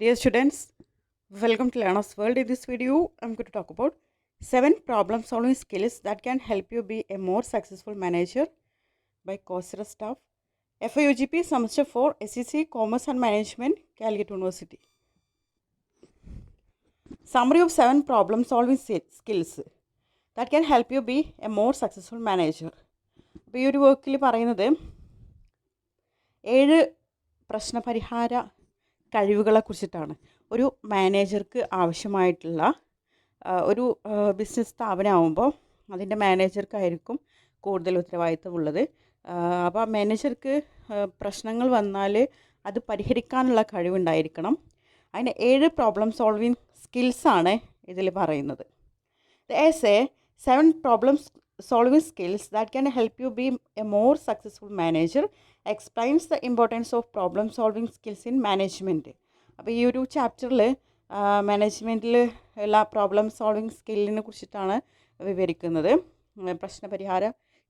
Dear students, welcome to Learner's World. In this video, I'm going to talk about 7 problem solving skills that can help you be a more successful manager by Coursera staff. FIUGP Semester 4 SEC Commerce and Management, Calicut University. Summary of 7 problem solving skills that can help you be a more successful manager. അപ്പോൾ ഈ ഒരു വർക്കിൽ പറയുന്നത് 7 പ്രശ്നപരിഹാര കഴിവുകളെക്കുറിച്ചിട്ടാണ്. ഒരു മാനേജർക്ക് ആവശ്യമായിട്ടുള്ള ഒരു business സ്ഥാപനമാകുമ്പോൾ അതിൻ്റെ മാനേജർക്കായിരിക്കും കൂടുതൽ ഉത്തരവാദിത്തമുള്ളത്. അപ്പോൾ ആ മാനേജർക്ക് പ്രശ്നങ്ങൾ വന്നാൽ അത് പരിഹരിക്കാനുള്ള കഴിവുണ്ടായിരിക്കണം. അതിന് 7 പ്രോബ്ലം സോൾവിങ് സ്കിൽസാണ് ഇതിൽ പറയുന്നത്. The essay 7 problem solving skills that can help you be a more successful manager explains the importance of problem solving skills in management. അപ്പോൾ ഈ ഒരു ചാപ്റ്ററിൽ മാനേജ്മെൻറ്റിൽ ഉള്ള പ്രോബ്ലം സോൾവിങ് സ്കില്ലിനെ കുറിച്ചിട്ടാണ് വിവരിക്കുന്നത്, പ്രശ്നപരിഹാര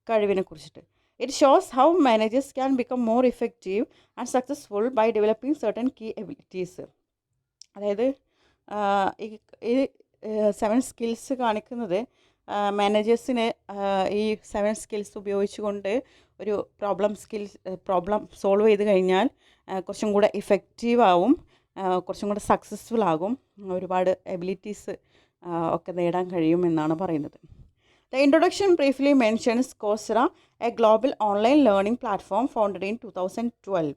കഴിവിനെ കുറിച്ചിട്ട്. It shows how managers can become more effective and successful by developing certain key abilities. അതായത് ഈ 7 സ്കിൽസ് കാണിക്കുന്നത് മാനേജേഴ്സിന് ഈ 7 സ്കിൽസ് ഉപയോഗിച്ചുകൊണ്ട് ഒരു പ്രോബ്ലം സോൾവ് ചെയ്ത് കഴിഞ്ഞാൽ കുറച്ചും കൂടെ ഇഫക്റ്റീവ് ആവും, കുറച്ചും കൂടെ സക്സസ്ഫുൾ ആകും, ഒരുപാട് എബിലിറ്റീസ് ഒക്കെ നേടാൻ കഴിയുമെന്നാണ് പറയുന്നത്. The introduction briefly mentions Coursera, a global online learning platform founded in 2012.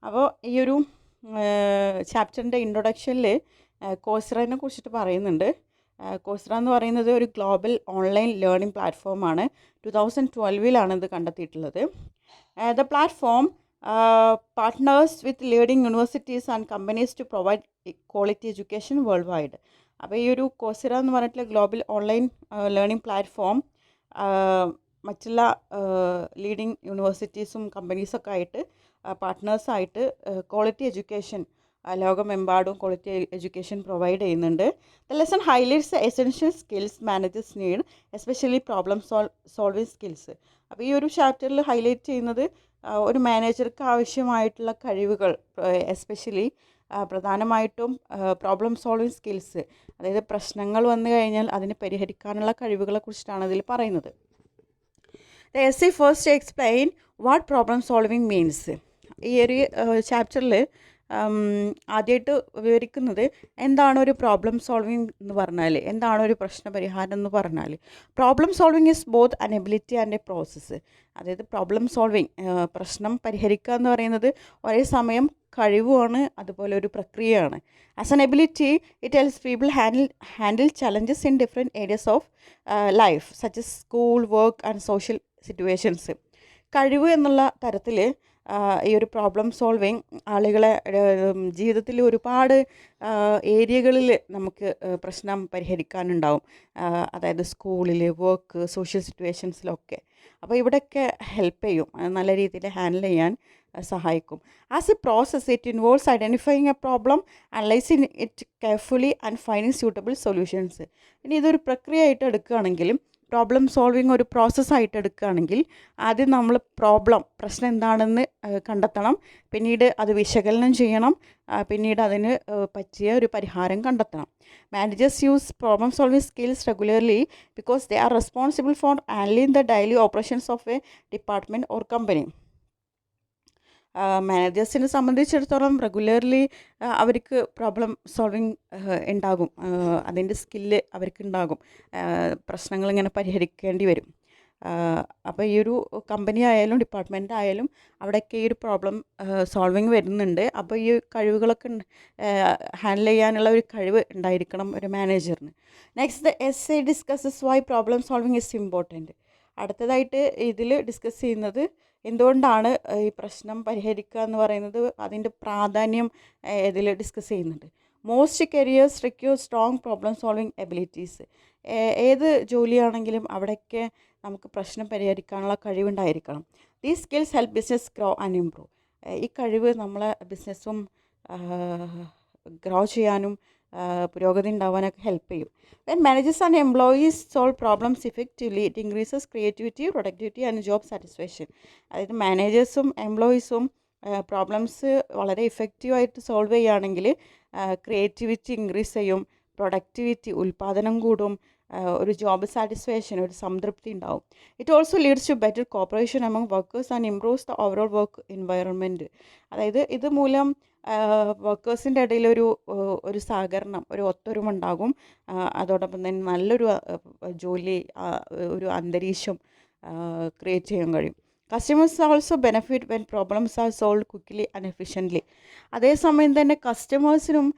അപ്പോൾ ഈ ഒരു ചാപ്റ്ററിൻ്റെ ഇൻട്രൊഡക്ഷനിൽ കോഴ്സറയെ കുറിച്ചിട്ട് പറയുന്നുണ്ട്. കോഴ്സറ എന്ന് പറയുന്നത് ഒരു ഗ്ലോബൽ ഓൺലൈൻ ലേണിംഗ് പ്ലാറ്റ്ഫോമാണ്. 2012 ഇത് കണ്ടെത്തിയിട്ടുള്ളത്. The platform partners with leading universities and companies to provide quality education worldwide. അപ്പോൾ ഈ ഒരു കോഴ്സറ എന്ന് പറഞ്ഞിട്ടുള്ള ഗ്ലോബൽ ഓൺലൈൻ ലേണിംഗ് പ്ലാറ്റ്ഫോം മറ്റുള്ള ലീഡിംഗ് യൂണിവേഴ്സിറ്റീസും കമ്പനീസൊക്കെ ആയിട്ട് പാർട്ട്നേഴ്സായിട്ട് ക്വാളിറ്റി എഡ്യൂക്കേഷൻ ലോകമെമ്പാടും ക്വാളിറ്റി എഡ്യൂക്കേഷൻ പ്രൊവൈഡ് ചെയ്യുന്നുണ്ട്. The lesson highlights the essential skills managers need, especially problem solving skills. അപ്പോൾ ഈ ഒരു ചാപ്റ്ററിൽ ഹൈലൈറ്റ് ചെയ്യുന്നത് ഒരു മാനേജർക്ക് ആവശ്യമായിട്ടുള്ള കഴിവുകൾ, എസ്പെഷ്യലി പ്രധാനമായിട്ടും പ്രോബ്ലം സോൾവിങ് സ്കിൽസ്, അതായത് പ്രശ്നങ്ങൾ വന്നു കഴിഞ്ഞാൽ അതിനെ പരിഹരിക്കാനുള്ള കഴിവുകളെ കുറിച്ചിട്ടാണ് ഇതിൽ പറയുന്നത്. The essay first explain what problem solving means. ഈ ഒരു ചാപ്റ്ററിൽ ആദ്യമായിട്ട് വിവരിക്കുന്നത് എന്താണ് ഒരു പ്രോബ്ലം സോൾവിങ് എന്ന് പറഞ്ഞാൽ, എന്താണ് ഒരു പ്രശ്നപരിഹാരം എന്ന് പറഞ്ഞാൽ. പ്രോബ്ലം സോൾവിങ് ഈസ് ബോത്ത് അൻ എബിലിറ്റി ആൻഡ് എ പ്രോസസ്സ്. അതായത് പ്രോബ്ലം സോൾവിങ്, പ്രശ്നം പരിഹരിക്കുക എന്ന് പറയുന്നത് ഒരേ സമയം കഴിവുമാണ്, അതുപോലെ ഒരു പ്രക്രിയയാണ്. As an ability it helps people handle challenges in different Arias of life such as school, work and social situations. കഴിവ് എന്നുള്ള തരത്തിൽ ഈ ഒരു പ്രോബ്ലം സോൾവിങ് ആളുകളെ ജീവിതത്തിൽ ഒരുപാട് ഏരിയകളിൽ നമുക്ക് പ്രശ്നം പരിഹരിക്കാനുണ്ടാവും, അതായത് സ്കൂളിൽ, വർക്ക്, സോഷ്യൽ സിറ്റുവേഷൻസിലൊക്കെ. അപ്പോൾ ഇവിടെയൊക്കെ ഹെൽപ്പ് ചെയ്യും, നല്ല രീതിയിൽ ഹാൻഡിൽ ചെയ്യാൻ സഹായിക്കും. As A process it involves identifying A problem, analysing it carefully and finding suitable solutions. ഇനി ഇതൊരു പ്രക്രിയ ആയിട്ട് എടുക്കുകയാണെങ്കിലും പ്രോബ്ലം സോൾവിങ് ഒരു പ്രോസസ്സായിട്ട് എടുക്കുകയാണെങ്കിൽ ആദ്യം നമ്മൾ പ്രശ്നം എന്താണെന്ന് കണ്ടെത്തണം, പിന്നീട് അത് വിശകലനം ചെയ്യണം, പിന്നീട് അതിന് പറ്റിയ ഒരു പരിഹാരം കണ്ടെത്തണം. Managers use problem solving skills regularly because they are responsible for handling the daily operations of a department or company. മാനേജേഴ്സിനെ സംബന്ധിച്ചിടത്തോളം റെഗുലർലി അവർക്ക് പ്രോബ്ലം സോൾവിങ് ഉണ്ടാകും, അതിൻ്റെ സ്കില്ല് അവർക്കുണ്ടാകും, പ്രശ്നങ്ങളിങ്ങനെ പരിഹരിക്കേണ്ടി വരും. അപ്പോൾ ഈ ഒരു കമ്പനി ആയാലും ഡിപ്പാർട്ട്മെൻ്റ് ആയാലും അവിടെയൊക്കെ ഈ ഒരു പ്രോബ്ലം സോൾവിങ് വരുന്നുണ്ട്. അപ്പോൾ ഈ കഴിവുകളൊക്കെ ഹാൻഡിൽ ചെയ്യാനുള്ള ഒരു കഴിവ് ഉണ്ടായിരിക്കണം ഒരു മാനേജറിന്. Next the essay discusses why problem solving is important. അടുത്തതായിട്ട് ഇതിൽ ഡിസ്കസ് ചെയ്യുന്നത് എന്തുകൊണ്ടാണ് ഈ പ്രശ്നം പരിഹരിക്കുക എന്ന് പറയുന്നത്, അതിൻ്റെ പ്രാധാന്യം ഇതിൽ ഡിസ്കസ് ചെയ്യുന്നുണ്ട്. Most careers require strong problem solving abilities. ഏത് ജോലിയാണെങ്കിലും അവിടെയൊക്കെ നമുക്ക് പ്രശ്നം പരിഹരിക്കാനുള്ള കഴിവുണ്ടായിരിക്കണം. These skills help business grow and improve. ഈ കഴിവ് നമ്മളെ ബിസിനസ്സും ഗ്രോ ചെയ്യാനും പുരോഗതി ഉണ്ടാവാനൊക്കെ ഹെൽപ്പ് ചെയ്യും. When managers and employees solve problems effectively it increases creativity, productivity and job satisfaction. അതായത് മാനേജേഴ്സും എംപ്ലോയീസും പ്രോബ്ലംസ് വളരെ ഇഫക്റ്റീവായിട്ട് സോൾവ് ചെയ്യുകയാണെങ്കിൽ ക്രിയേറ്റിവിറ്റി ഇൻക്രീസ് ചെയ്യും, പ്രൊഡക്ടിവിറ്റി ഉൽപ്പാദനം കൂടും, ഒരു ജോബ് സാറ്റിസ്ഫാക്ഷൻ ഒരു സംതൃപ്തി ഉണ്ടാവും. It also leads to better cooperation among workers and improves the overall work environment. അതായത് ഇത് മൂലം വർക്കേഴ്സിൻ്റെ ഇടയിൽ ഒരു സഹകരണം, ഒരു ഒത്തൊരുമ ഉണ്ടാകും. അതോടൊപ്പം തന്നെ നല്ലൊരു ജോലി ഒരു അന്തരീക്ഷം ക്രിയേറ്റ് ചെയ്യാൻ കഴിയും. Customers also benefit when problems R solve quickly and efficiently. അതേസമയം തന്നെ കസ്റ്റമേഴ്സിനും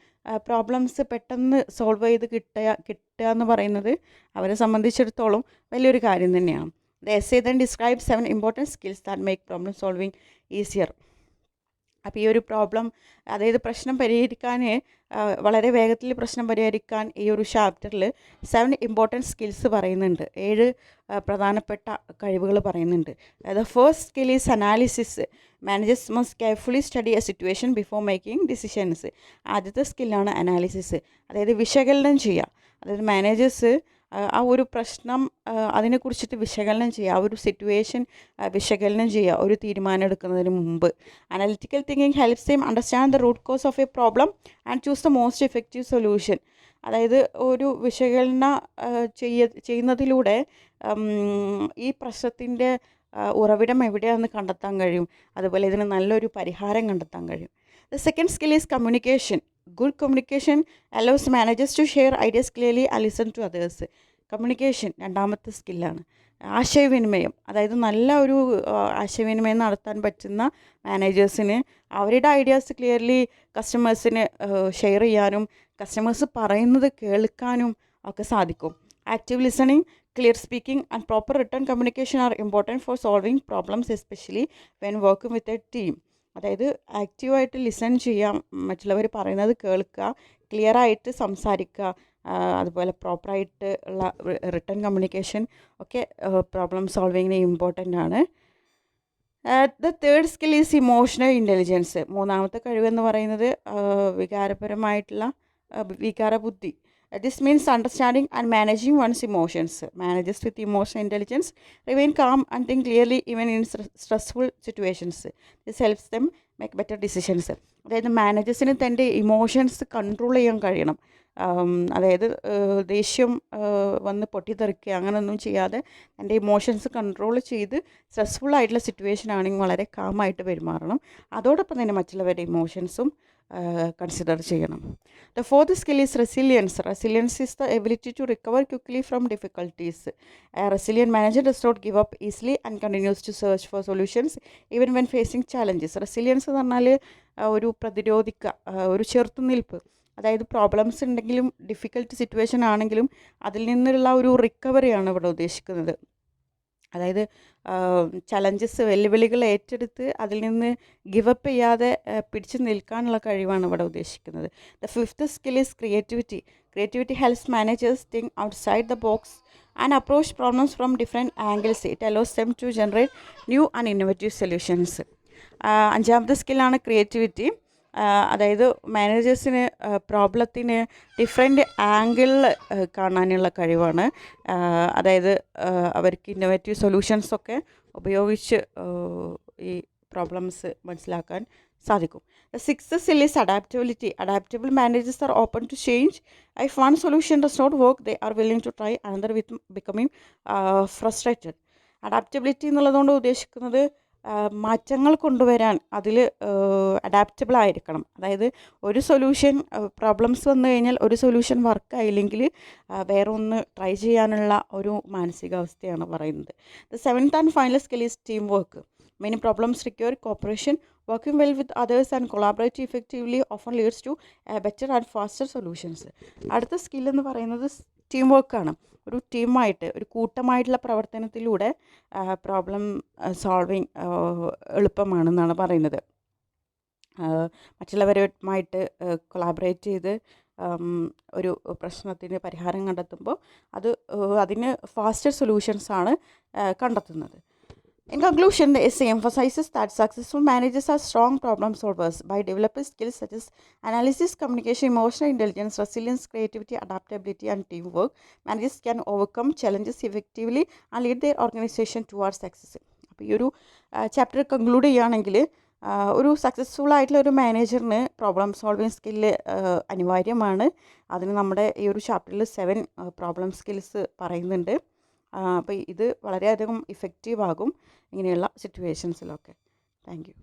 പ്രോബ്ലംസ് പെട്ടെന്ന് സോൾവ് ചെയ്ത് കിട്ടുക എന്ന് പറയുന്നത് അവരെ സംബന്ധിച്ചിടത്തോളം വലിയൊരു കാര്യം തന്നെയാണ്. The essay then describe 7 important skills that make problem solving easier. അപ്പോൾ ഈ ഒരു പ്രോബ്ലം, അതായത് പ്രശ്നം പരിഹരിക്കാൻ, വളരെ വേഗത്തിൽ പ്രശ്നം പരിഹരിക്കാൻ ഈ ഒരു ചാപ്റ്ററിൽ 7 ഇമ്പോർട്ടൻറ്റ് സ്കിൽസ് പറയുന്നുണ്ട്. 7 പ്രധാനപ്പെട്ട കഴിവുകൾ പറയുന്നുണ്ട്. The first skill is analysis. Managers must carefully study A situation before making decisions. ആദ്യത്തെ സ്കില്ലാണ് അനാലിസിസ്, അതായത് വിശകലനം ചെയ്യുക. അതായത് മാനേജേഴ്സ് ആ ഒരു പ്രശ്നം അതിനെക്കുറിച്ചിട്ട് വിശകലനം ചെയ്യുക, ആ ഒരു സിറ്റുവേഷൻ വിശകലനം ചെയ്യുക ഒരു തീരുമാനം എടുക്കുന്നതിന് മുമ്പ്. Analytical thinking helps him understand the root cause of a problem and choose the most effective solution. അതായത് ഒരു വിശകലനം ചെയ്യുന്നതിലൂടെ ഈ പ്രശ്നത്തിൻ്റെ ഉറവിടം എവിടെയാണെന്ന് കണ്ടെത്താൻ കഴിയും. അതുപോലെ ഇതിന് നല്ലൊരു പരിഹാരം കണ്ടെത്താൻ കഴിയും. The second skill is communication. Good communication allows managers to share ideas clearly and listen to others. കമ്മ്യൂണിക്കേഷൻ രണ്ടാമത്തെ സ്കില്ലാണ്. ആശയവിനിമയം, അതായത് നല്ല ഒരു ആശയവിനിമയം നടത്താൻ പറ്റുന്ന മാനേജേഴ്സിന് അവരുടെ ഐഡിയാസ് ക്ലിയർലി കസ്റ്റമേഴ്സിന് ഷെയർ ചെയ്യാനും കസ്റ്റമേഴ്സ് പറയുന്നത് കേൾക്കാനും ഒക്കെ സാധിക്കും. Active listening, clear speaking and proper written communication are important for solving problems, especially when working with a team. അതായത് ആക്റ്റീവായിട്ട് ലിസൺ ചെയ്യാം, മറ്റുള്ളവർ പറയുന്നത് കേൾക്കുക, ക്ലിയറായിട്ട് സംസാരിക്കുക, അതുപോലെ പ്രോപ്പറായിട്ട് ഉള്ള റിട്ടേൺ കമ്മ്യൂണിക്കേഷൻ ഒക്കെ പ്രോബ്ലം സോൾവിങ്ങിന് ഇമ്പോർട്ടൻ്റ് ആണ്. The third skill is emotional intelligence. മൂന്നാമത്തെ കഴിവെന്ന് പറയുന്നത് വികാരബുദ്ധി. This means understanding and managing one's emotions. Managers with emotional intelligence remain calm and think clearly even in stressful situations. This helps them make better decisions. അതായത് മാനേജേഴ്സിന് തൻ്റെ emotions control ചെയ്യാൻ കഴിയണം. അതായത് ദേഷ്യം വന്ന് പൊട്ടിത്തെറിക്കുക അങ്ങനെയൊന്നും ചെയ്യാതെ എൻ്റെ ഇമോഷൻസ് കൺട്രോൾ ചെയ്ത് സ്ട്രെസ്ഫുൾ ആയിട്ടുള്ള സിറ്റുവേഷൻ ആണെങ്കിൽ വളരെ കാമായിട്ട് പെരുമാറണം. അതോടൊപ്പം തന്നെ മറ്റുള്ളവരുടെ ഇമോഷൻസും കൺസിഡർ ചെയ്യണം. The fourth skill is resilience. Resilience is the ability to recover quickly from difficulties. Resilient manager does not give up easily and continues to search for solutions even when facing challenges. Resilience എന്ന് പറഞ്ഞാൽ ഒരു ഒരു ചെറുത്തുനിൽപ്പ്. അതായത് problems ഉണ്ടെങ്കിലും difficult situation ആണെങ്കിലും അതിൽ നിന്നുള്ള ഒരു റിക്കവറിയാണ് ഇവിടെ ഉദ്ദേശിക്കുന്നത്. അതായത് ചലഞ്ചസ്, വെല്ലുവിളികൾ ഏറ്റെടുത്ത് അതിൽ നിന്ന് ഗിവപ്പ് ചെയ്യാതെ പിടിച്ചു നിൽക്കാനുള്ള കഴിവാണ് ഇവിടെ ഉദ്ദേശിക്കുന്നത്. The fifth skill is creativity. Creativity helps managers think outside the box and approach problems from different angles. It allows them to generate new and innovative solutions. അഞ്ചാമത്തെ സ്കില്ലാണ് ക്രിയേറ്റിവിറ്റി. അതായത് മാനേജേഴ്സിന് പ്രോബ്ലത്തിന് ഡിഫറെൻ്റ് ആംഗിളിൽ കാണാനുള്ള കഴിവാണ്. അതായത് അവർക്ക് ഇന്നോവേറ്റീവ് സൊല്യൂഷൻസൊക്കെ ഉപയോഗിച്ച് ഈ പ്രോബ്ലംസ് മനസ്സിലാക്കാൻ സാധിക്കും. The sixth skill is adaptability. Adaptable managers are open to change. If one solution does not work, they are willing to try another with becoming frustrated. Adaptability എന്നുള്ളതുകൊണ്ട് ഉദ്ദേശിക്കുന്നത് മാറ്റങ്ങൾ കൊണ്ടുവരാൻ അതിൽ അഡാപ്റ്റബിൾ ആയിരിക്കണം. അതായത് ഒരു സൊല്യൂഷൻ പ്രോബ്ലംസ് വന്നു കഴിഞ്ഞാൽ ഒരു സൊല്യൂഷൻ വർക്കായില്ലെങ്കിൽ വേറെ ഒന്ന് ട്രൈ ചെയ്യാനുള്ള ഒരു മാനസികാവസ്ഥയാണ് പറയുന്നത്. The seventh and final skill is team work. Many problems require cooperation. Working well with others and collaborating effectively often leads to better and faster solutions. അടുത്ത സ്കിൽ എന്ന് പറയുന്നത് ടീം വർക്കാണ്. ഒരു ടീമായിട്ട്, ഒരു കൂട്ടമായിട്ടുള്ള പ്രവർത്തനത്തിലൂടെ പ്രോബ്ലം സോൾവിങ് എളുപ്പമാണെന്നാണ് പറയുന്നത്. മറ്റുള്ളവരുമായിട്ട് കൊളാബറേറ്റ് ചെയ്ത് ഒരു പ്രശ്നത്തിന് പരിഹാരം കണ്ടെത്തുമ്പോൾ അതിന് ഫാസ്റ്റർ സൊല്യൂഷൻസാണ് കണ്ടെത്തുന്നത്. In conclusion, the essay emphasizes that successful managers are strong problem solvers. By developing skills such as analysis, communication, emotional intelligence, resilience, creativity, adaptability, and teamwork, managers can overcome challenges effectively and lead their organization towards success. അപ്പോൾ ഈ ഒരു chapter conclude ചെയ്യുകയാണെങ്കിൽ ഒരു successful ആയിട്ടുള്ള ഒരു മാനേജറിന് problem solving skill അനിവാര്യമാണ്. അതിന് നമ്മുടെ ഈ ഒരു ചാപ്റ്ററിൽ 7 പ്രോബ്ലം സ്കിൽസ് പറയുന്നുണ്ട്. അപ്പോൾ ഇത് വളരെയധികം ഇഫക്റ്റീവ് ആകും ഇങ്ങനെയുള്ള സിറ്റുവേഷൻസിലൊക്കെ. Thank you.